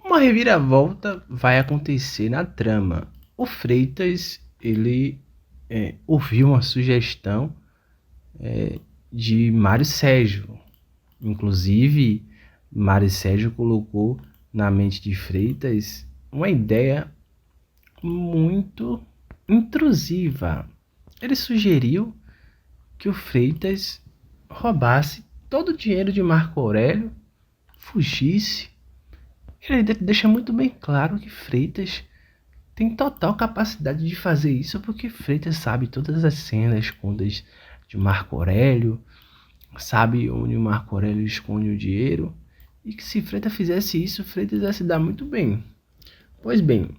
Uma reviravolta vai acontecer na trama. O Freitas, ele ouviu uma sugestão de Mário Sérgio. Inclusive, Mário Sérgio colocou na mente de Freitas uma ideia muito intrusiva. Ele sugeriu que o Freitas roubasse todo o dinheiro de Marco Aurélio, fugisse. Ele deixa muito bem claro que Freitas tem total capacidade de fazer isso, porque Freitas sabe todas as cenas, contas de Marco Aurélio, sabe onde o Marco Aurélio esconde o dinheiro, e que se Freitas fizesse isso, Freitas ia se dar muito bem. Pois bem,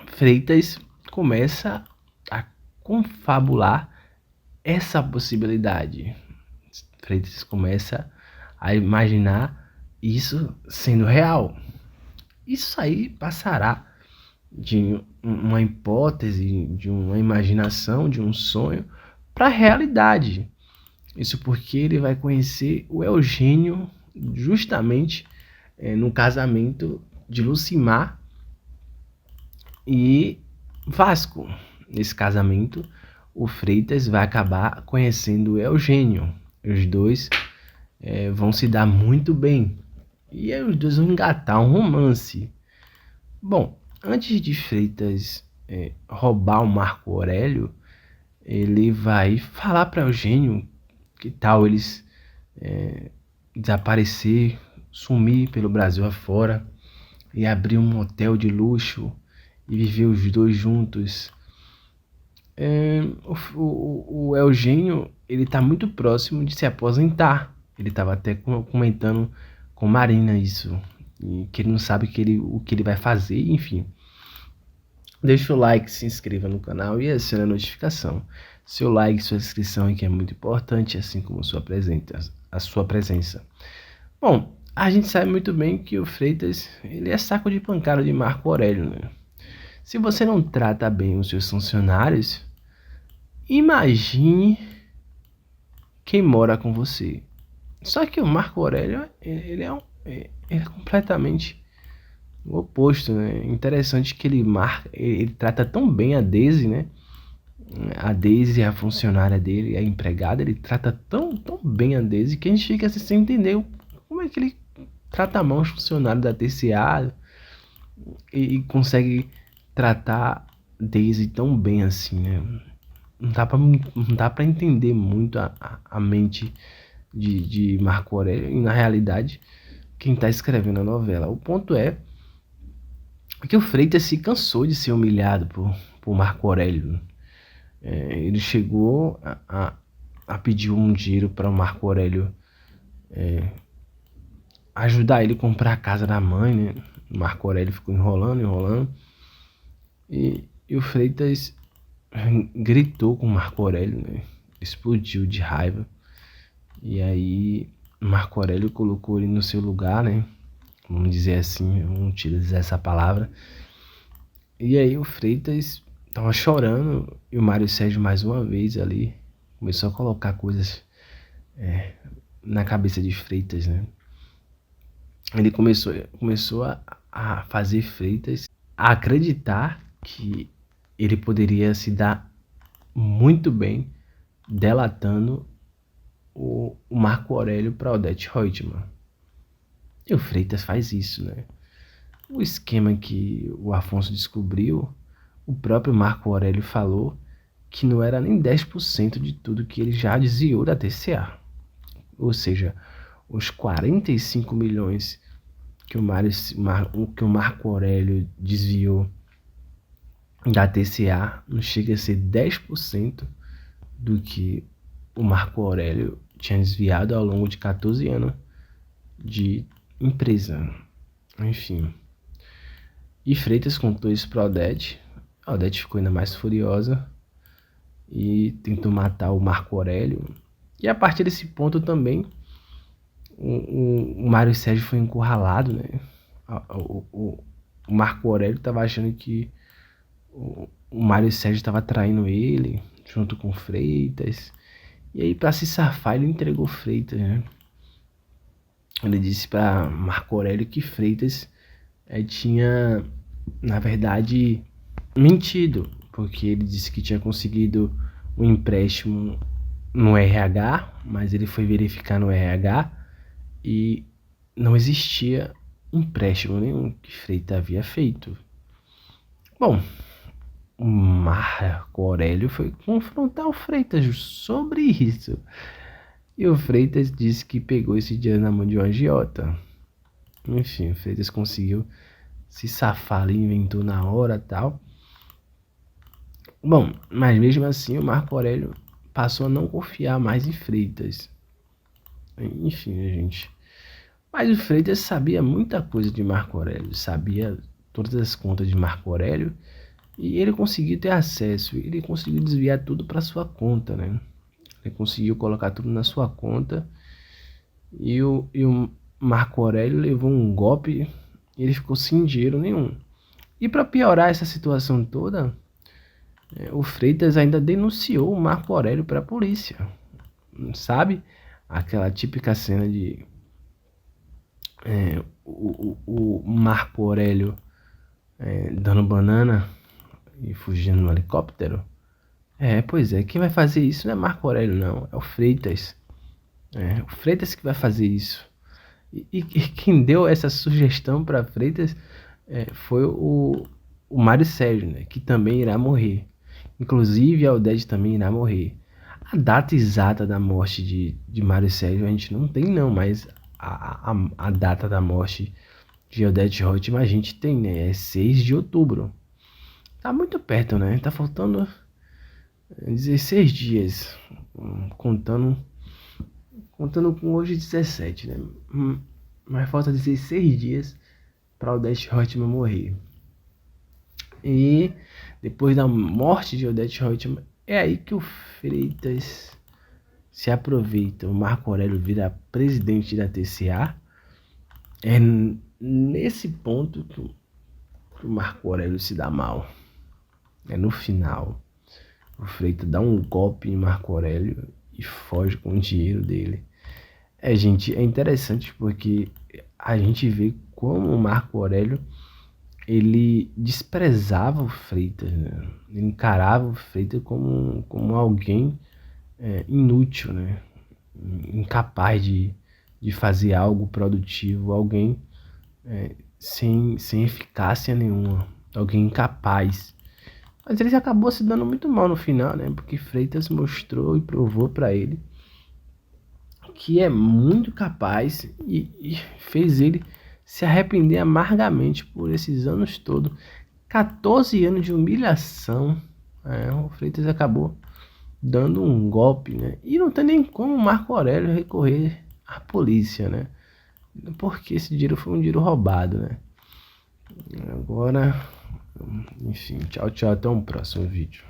Freitas começa a confabular essa possibilidade. Freitas começa a imaginar isso sendo real. Isso aí passará de uma hipótese, de uma imaginação, de um sonho, para a realidade. Isso porque ele vai conhecer o Eugênio justamente no casamento de Lucimar e Vasco. Nesse casamento, o Freitas vai acabar conhecendo o Eugênio. Os dois vão se dar muito bem. E aí os dois vão engatar um romance. Bom, antes de Freitas roubar o Marco Aurélio, ele vai falar para Eugênio que tal eles desaparecer, sumir pelo Brasil afora e abrir um motel de luxo e viver os dois juntos. O Eugênio, ele tá muito próximo de se aposentar. Ele estava até comentando com Marina isso, e que ele não sabe o que ele vai fazer, enfim. Deixa o like, se inscreva no canal e acione a notificação. Seu like, sua inscrição aqui é muito importante, assim como a sua presença. Bom, a gente sabe muito bem que o Freitas, ele é saco de pancada de Marco Aurélio, né? Se você não trata bem os seus funcionários, imagine quem mora com você. Só que o Marco Aurélio, ele é completamente o oposto, né? Interessante que ele trata tão bem a Daisy, né? A Daisy é a funcionária dele, a empregada, ele trata tão bem a Daisy que a gente fica assim, sem entender como é que ele trata mal os funcionários da TCA e consegue tratar Daisy tão bem assim, né? Não dá pra entender muito a mente de Marco Aurélio e, na realidade, quem tá escrevendo a novela. O ponto é que o Freitas se cansou de ser humilhado por Marco Aurélio. Ele chegou a pedir um dinheiro para o Marco Aurélio ajudar ele a comprar a casa da mãe, né? O Marco Aurélio ficou enrolando. E o Freitas gritou com o Marco Aurélio, né? Explodiu de raiva. E aí Marco Aurélio colocou ele no seu lugar, né? Vamos dizer assim, vamos utilizar essa palavra. E aí o Freitas tava chorando e o Mário Sérgio mais uma vez ali começou a colocar coisas na cabeça de Freitas, né? Ele começou a fazer Freitas a acreditar que ele poderia se dar muito bem delatando o Marco Aurélio para Odete Reutemann. E o Freitas faz isso, né? O esquema que o Afonso descobriu, o próprio Marco Aurélio falou que não era nem 10% de tudo que ele já desviou da TCA. Ou seja, os 45 milhões que o Marco Aurélio desviou da TCA não chega a ser 10% do que o Marco Aurélio tinha desviado ao longo de 14 anos de empresa. Enfim. E Freitas contou isso para Odete. A Odete ficou ainda mais furiosa e tentou matar o Marco Aurélio. E a partir desse ponto também, o Mário Sérgio foi encurralado, né? O Marco Aurélio estava achando que o Mário Sérgio estava traindo ele, junto com Freitas. E aí, para se safar, ele entregou Freitas, né? Ele disse para Marco Aurélio que Freitas tinha, na verdade, mentido, porque ele disse que tinha conseguido um empréstimo no RH, mas ele foi verificar no RH e não existia empréstimo nenhum que Freitas havia feito. Bom, o Marco Aurélio foi confrontar o Freitas sobre isso. E o Freitas disse que pegou esse dinheiro na mão de um agiota. Enfim, o Freitas conseguiu se safar ali, inventou na hora e tal. Bom, mas mesmo assim o Marco Aurélio passou a não confiar mais em Freitas. Enfim, né, gente. Mas o Freitas sabia muita coisa de Marco Aurélio, sabia todas as contas de Marco Aurélio e ele conseguiu ter acesso, ele conseguiu desviar tudo para sua conta, né? Ele conseguiu colocar tudo na sua conta e o Marco Aurélio levou um golpe e ele ficou sem dinheiro nenhum. E para piorar essa situação toda, o Freitas ainda denunciou o Marco Aurélio para a polícia. Sabe? Aquela típica cena de o Marco Aurélio dando banana e fugindo no helicóptero. Pois é, quem vai fazer isso não é Marco Aurélio, não, é o Freitas. O Freitas que vai fazer isso. E quem deu essa sugestão para Freitas foi o Mário Sérgio, né, que também irá morrer. Inclusive, a Odete também irá morrer. A data exata da morte de Mário Sérgio a gente não tem, não, mas a data da morte de Odete Roitman a gente tem, né? É 6 de outubro. Tá muito perto, né? Tá faltando 16 dias. Contando com hoje 17, né? Mas falta 16 dias para Odete Roitman morrer. E depois da morte de Odete Roitman, é aí que o Freitas se aproveita. O Marco Aurélio vira presidente da TCA. É nesse ponto que o Marco Aurélio se dá mal. É no final. O Freitas dá um golpe em Marco Aurélio e foge com o dinheiro dele. Gente, é interessante porque a gente vê como o Marco Aurélio ele desprezava o Freitas, né? Ele encarava o Freitas como alguém inútil, né? Incapaz de fazer algo produtivo, alguém sem eficácia nenhuma, alguém incapaz. Mas ele acabou se dando muito mal no final, né? Porque Freitas mostrou e provou para ele que é muito capaz e fez ele se arrepender amargamente por esses anos todos. 14 anos de humilhação. O Freitas acabou dando um golpe, né? E não tem nem como o Marco Aurélio recorrer à polícia, né? Porque esse dinheiro foi um dinheiro roubado, né? Agora, enfim, tchau, tchau, até um próximo vídeo.